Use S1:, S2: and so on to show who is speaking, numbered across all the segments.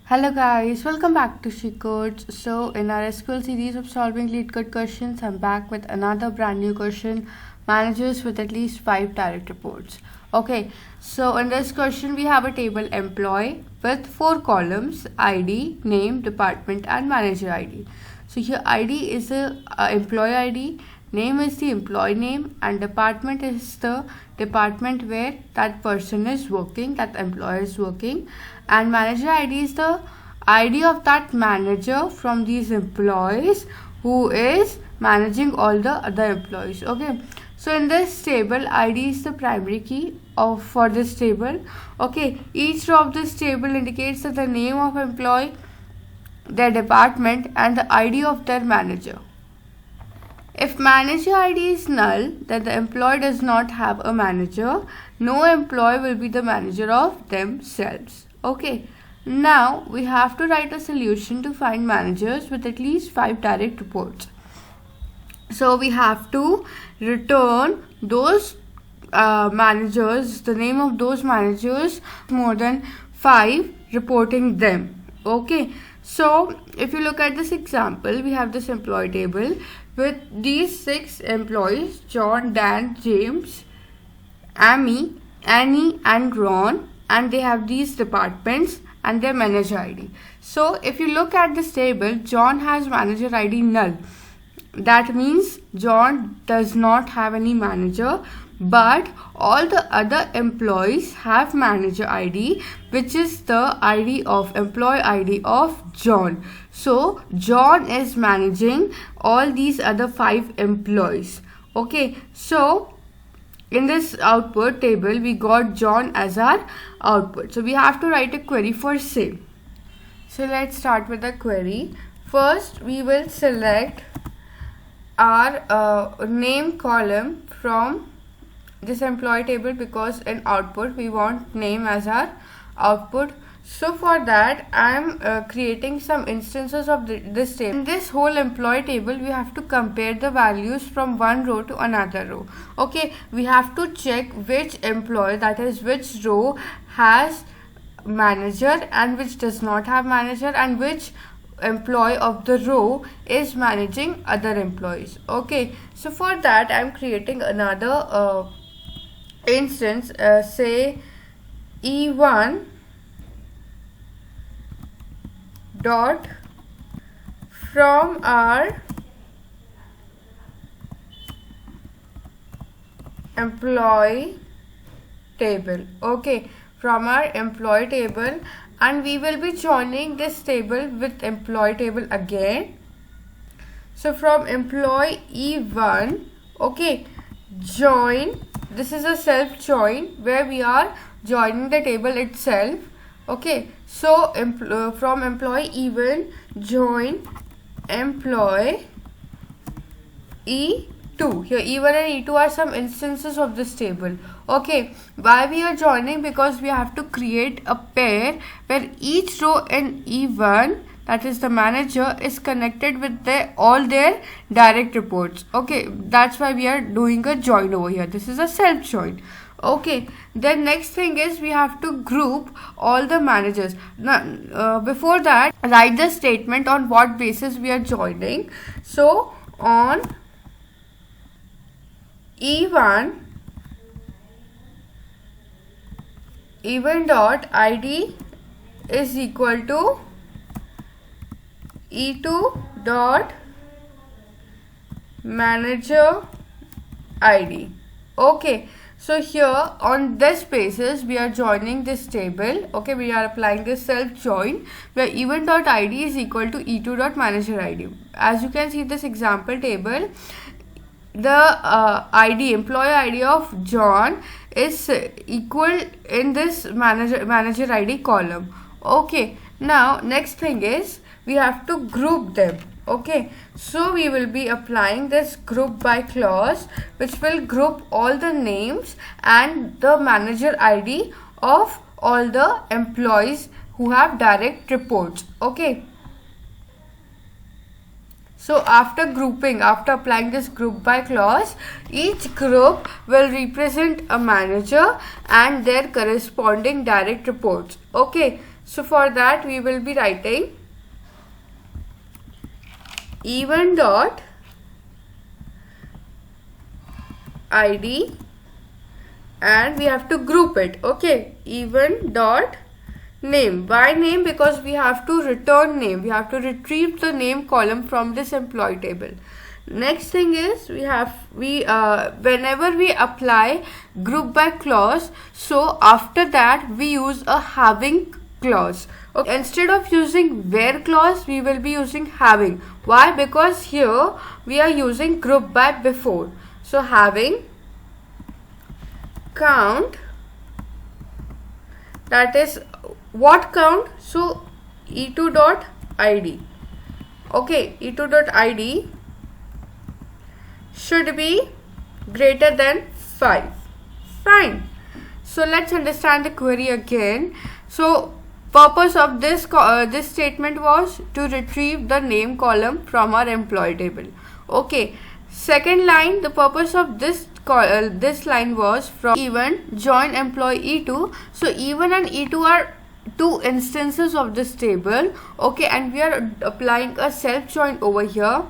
S1: Hello guys, welcome back to SheCodes. So in our SQL series of solving Leetcode questions, I'm back with another brand new question, managers with at least 5 direct reports. Okay, so in this question we have a table employee with 4 columns, ID, name, department and manager ID. So here ID is the employee ID, name is the employee name and department is the department where that person is working, that employee is working, and manager ID is the ID of that manager from these employees who is managing all the other employees. Okay, so in this table ID is the primary key for this table. Okay, each row of this table indicates that the name of employee, their department and the ID of their manager. If manager ID is null, then the employee does not have a manager. No employee will be the manager of themselves. Okay, now we have to write a solution to find managers with at least 5 direct reports. So we have to return those managers, the name of those managers more than 5, reporting them. Okay, so if you look at this example, we have this employee table with these 6 employees: John, Dan, James, Amy, Annie and Ron, and they have these departments and their manager ID. So if you look at this table, John has manager ID null. That means John does not have any manager, but all the other employees have manager ID, which is the ID of employee ID of John. So John is managing all these other 5 employees. Okay, so in this output table we got John as our output. So we have to write a query for same. So let's start with the query. First we will select our name column from this employee table, because in output we want name as our output. So for that I am creating some instances of this table. In this whole employee table we have to compare the values from one row to another row. Okay, we have to check which employee, that is which row, has manager and which does not have manager, and which employee of the row is managing other employees. Okay, so for that I am creating another instance, say E1 dot from our employee table. Okay, from our employee table, and we will be joining this table with employee table again. So from employee E1, okay, join, this is a self join where we are joining the table itself. Okay, so from employee E1 join employee E2. Here E1 and E2 are some instances of this table. Okay, why we are joining? Because we have to create a pair where each row in E1, that is the manager, is connected with all their direct reports. Okay, that's why we are doing a join over here. This is a self join. Okay, then next thing is we have to group all the managers. Now before that, write the statement on what basis we are joining. So on E1 dot ID is equal to E2 dot manager ID. Okay, so here on this basis we are joining this table. Okay, we are applying this self join where E1 dot ID is equal to E2 dot manager ID. As you can see this example table, the ID, employee ID of John, is equal in this manager ID column. Okay, now next thing is we have to group them. Okay, so we will be applying this group by clause, which will group all the names and the manager ID of all the employees who have direct reports. Okay, so after grouping, after applying this group by clause, each group will represent a manager and their corresponding direct reports. Okay, So for that we will be writing event dot id, and we have to group it. Okay, event dot name. Why name? Because we have to return name. We have to retrieve the name column from this employee table. Next thing is whenever we apply group by clause, so after that we use a having clause. Okay. Instead of using where clause, we will be using having. Why? Because here we are using group by before. So having count, that is what count? So e2 dot id. Okay, e2 dot id should be greater than 5. Fine. So let's understand the query again. So purpose of this statement was to retrieve the name column from our employee table. Okay. Second line, the purpose of this line was from event join employee E2. So E1 and E2 are two instances of this table. Okay, and we are applying a self join over here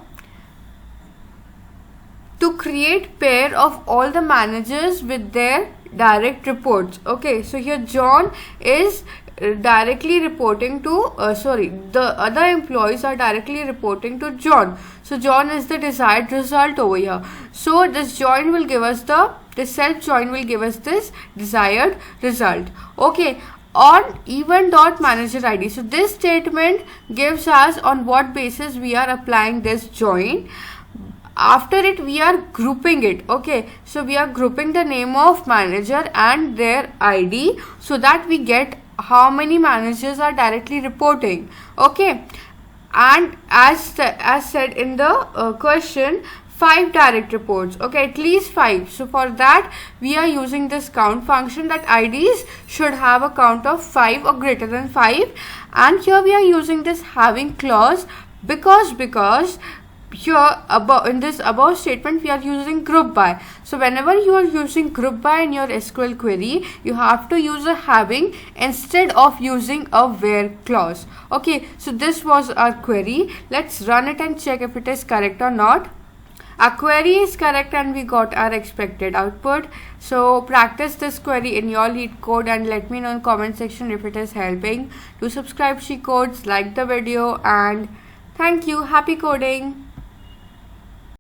S1: to create pair of all the managers with their direct reports. Okay, so here John is directly reporting to the other employees are directly reporting to John. So John is the desired result over here. So this join will give us this self join will give us this desired result. Okay, on event dot manager id. So this statement gives us on what basis we are applying this join. After it we are grouping it. Okay, so we are grouping the name of manager and their id so that we get how many managers are directly reporting. Okay, and as said in the question, 5 direct reports. Okay, at least 5. So for that we are using this count function, that IDs should have a count of 5 or greater than 5, and here we are using this having clause because here in this above statement we are using group by. So whenever you are using group by in your SQL query, you have to use a having instead of using a where clause. Okay, so this was our query. Let's run it and check if it is correct or not. Our query is correct and we got our expected output. So practice this query in your Leetcode and let me know in comment section if it is helping. Do subscribe SheCodes, like the video, and thank you. Happy coding.